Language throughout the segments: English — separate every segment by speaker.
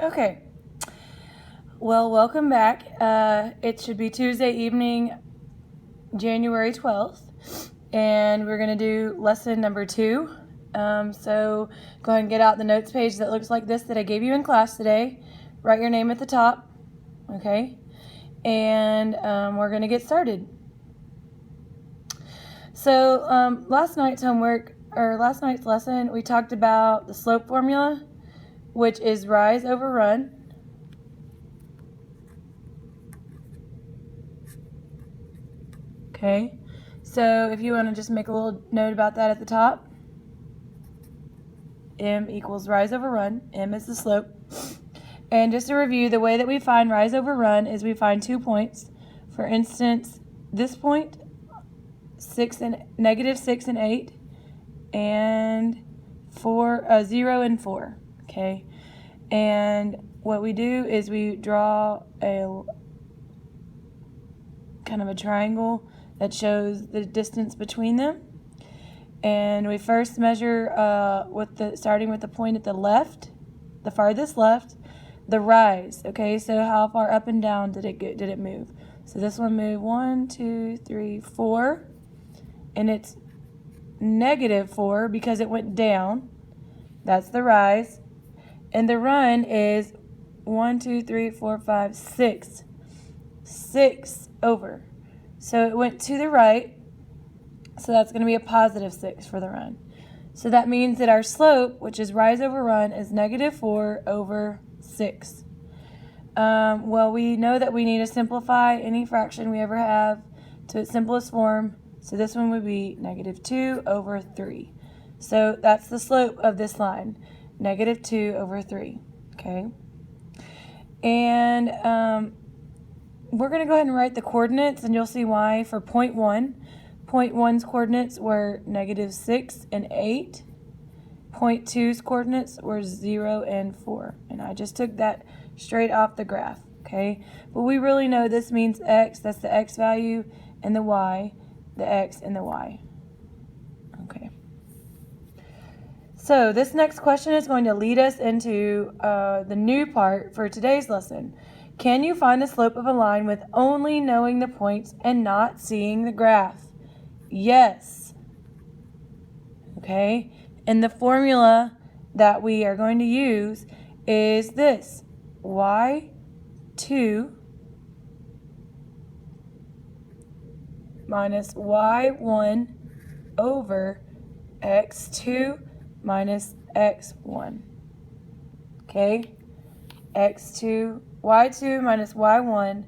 Speaker 1: Okay. Well, welcome back. It should be Tuesday evening, January 12th, and we're going to do lesson number 2. So go ahead and get out the notes page that looks like this that I gave you in class today. Write your name at the top, okay? And we're going to get started. So last night's lesson, we talked about the slope formula, which is rise over run. Okay, so if you want to just make a little note about that at the top, M equals rise over run. M is the slope. And just to review, the way that we find rise over run is we find 2 points. For instance, this point, negative 6 and 8, and 0 and 4. Okay, and what we do is we draw a kind of a triangle that shows the distance between them. And we first measure starting with the point at the left, the farthest left, the rise. Okay, so how far up and down did it move? So this one moved 1, 2, 3, 4, and it's negative 4 because it went down. That's the rise. And the run is 1, 2, 3, 4, 5, 6. 6 over. So it went to the right, so that's going to be a positive 6 for the run. So that means that our slope, which is rise over run, is negative 4 over 6. Well, we know that we need to simplify any fraction we ever have to its simplest form, so this one would be negative 2 over 3. So that's the slope of this line, negative 2 over 3, okay? And we're going to go ahead and write the coordinates, and you'll see why for point 1. Point 1's coordinates were negative 6 and 8. Point 2's coordinates were 0 and 4. And I just took that straight off the graph, okay? But we really know this means x, that's the x value, and the y, the x and the y. Okay. So this next question is going to lead us into the new part for today's lesson. Can you find the slope of a line with only knowing the points and not seeing the graph? Yes. Okay, and the formula that we are going to use is this: y2 minus y1 over x2 minus x1. Okay, y2 minus y1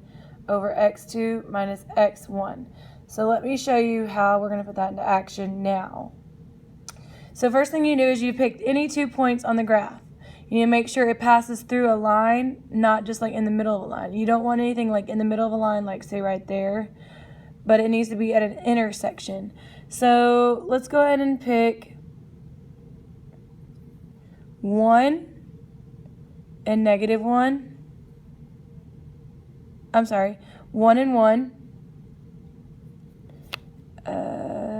Speaker 1: over x2 minus x1. So let me show you how we're going to put that into action now. So first thing you do is you pick any 2 points on the graph. You need to make sure it passes through a line, not just like in the middle of a line. You don't want anything like in the middle of a line, like say right there, but it needs to be at an intersection. So let's go ahead and pick 1 and negative 1. I'm sorry, 1 and 1.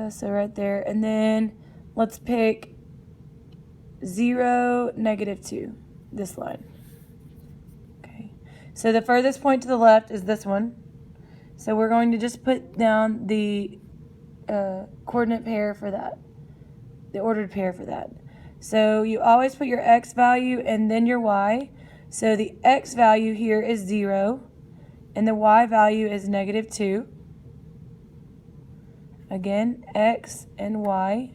Speaker 1: So right there, and then let's pick 0, negative 2, this line. Okay, so the furthest point to the left is this one. So we're going to just put down the coordinate pair for that, the ordered pair for that. So you always put your x value and then your y. So the x value here is 0, and the y value is negative 2. Again, x and y.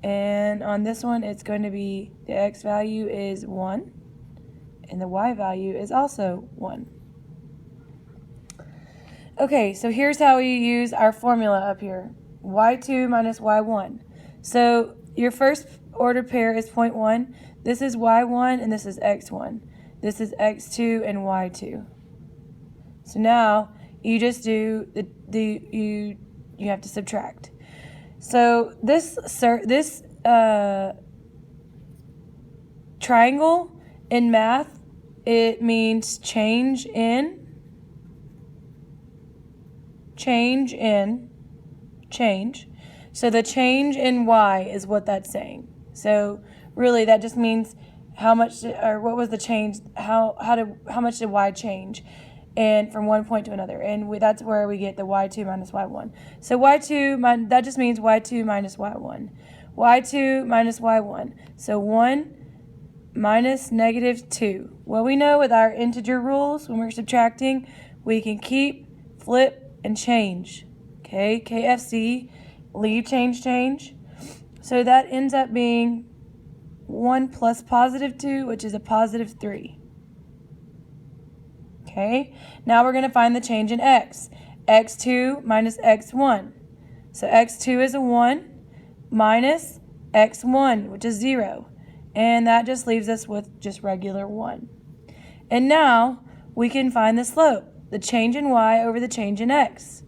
Speaker 1: And on this one, it's going to be the x value is 1, and the y value is also 1. Okay, so here's how we use our formula up here. y2 minus y1. So your first ordered pair is point 1. This is y1 and this is x1. This is x2 and y2. So now you just do you have to subtract. So this triangle in math, it means change in. So the change in y is what that's saying. So really that just means how much or what was the change, how much did y change, and from one point to another, and that's where we get the y2 minus y1. So y2 that just means y2 minus y1. y2 minus y1. So 1 minus negative 2. Well, we know with our integer rules, when we're subtracting, we can keep, flip, and change. Okay, KFC, leave, change. So that ends up being 1 plus positive 2, which is a positive 3. Okay, now we're going to find the change in x. x2 minus x1. So x2 is a 1 minus x1, which is 0. And that just leaves us with just regular 1. And now we can find the slope, the change in y over the change in x.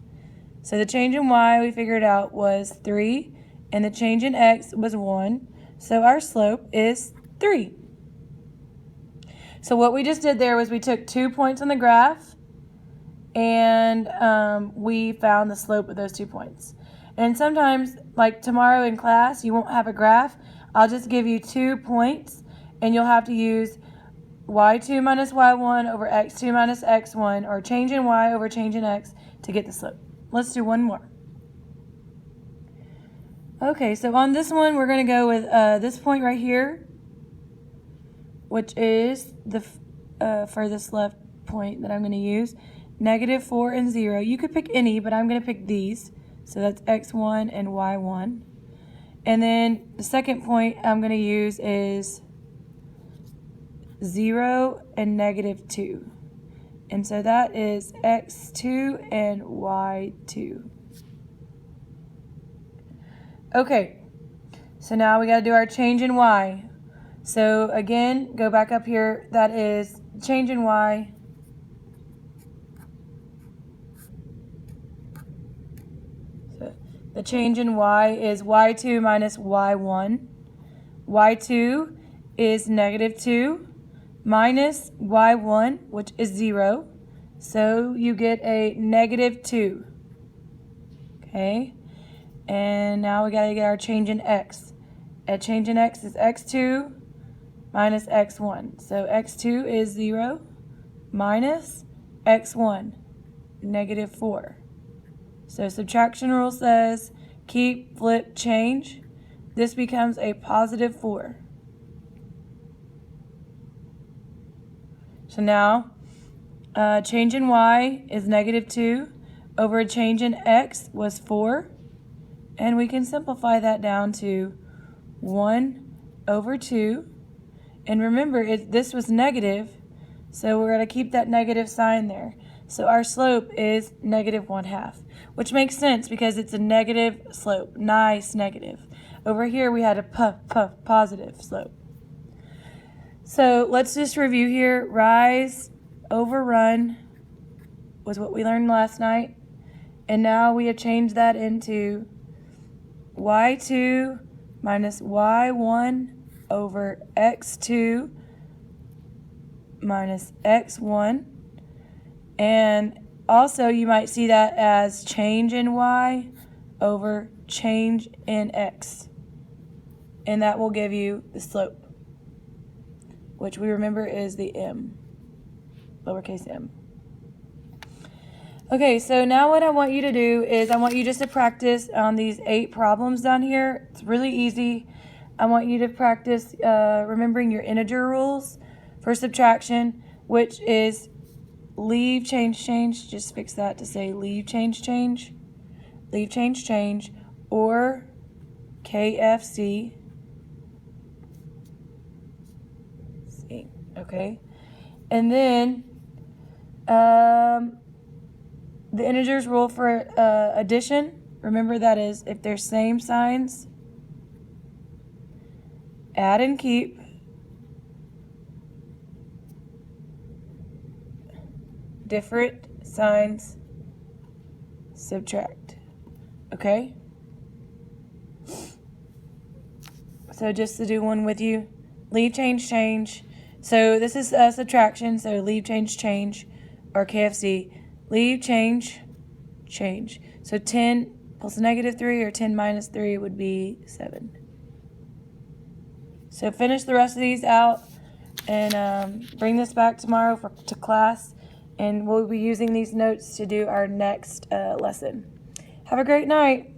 Speaker 1: So the change in y we figured out was 3, and the change in x was 1. So our slope is 3. So what we just did there was we took 2 points on the graph, and we found the slope of those 2 points. And sometimes, like tomorrow in class, you won't have a graph. I'll just give you 2 points, and you'll have to use y2 minus y1 over x2 minus x1, or change in y over change in x to get the slope. Let's do one more. Okay, so on this one, we're going to go with this point right here, which is the furthest left point that I'm going to use, negative 4 and 0. You could pick any, but I'm going to pick these. So that's x1 and y1. And then the second point I'm going to use is 0 and negative 2. And so that is x2 and y2. Okay, so now we got to do our change in y. So again, go back up here. That is change in y. So the change in y is y2 minus y1. y2 is negative 2 minus y1, which is 0. So you get a negative 2. Okay. And now we got to get our change in x. A change in x is x2 minus x1. So x2 is 0 minus x1, negative 4. So subtraction rule says keep, flip, change. This becomes a positive 4. So now change in y is negative 2 over a change in x was 4. And we can simplify that down to 1 over 2. And remember, this was negative, so we're going to keep that negative sign there. So our slope is negative 1/2, which makes sense because it's a negative slope. Nice negative. Over here, we had a positive slope. So let's just review here. Rise over run was what we learned last night. And now we have changed that into y2 minus y1 over x2 minus x1. And also you might see that as change in y over change in x. And that will give you the slope, which we remember is the m, lowercase m. Okay, so now what I want you to do is I want you just to practice on these 8 problems down here. It's really easy. I want you to practice remembering your integer rules for subtraction, which is leave, change. Just fix that to say leave, change, or KFC. See, okay, and then the integers rule for addition. Remember, that is if they're same signs, add and keep. Different signs, subtract. Okay? So just to do one with you, leave, change. So this is subtraction, so leave, change, or KFC. Leave, change. So 10 plus negative 3 or 10 minus 3 would be 7. So finish the rest of these out. and bring this back tomorrow to class, and we'll be using these notes to do our next lesson. Have a great night.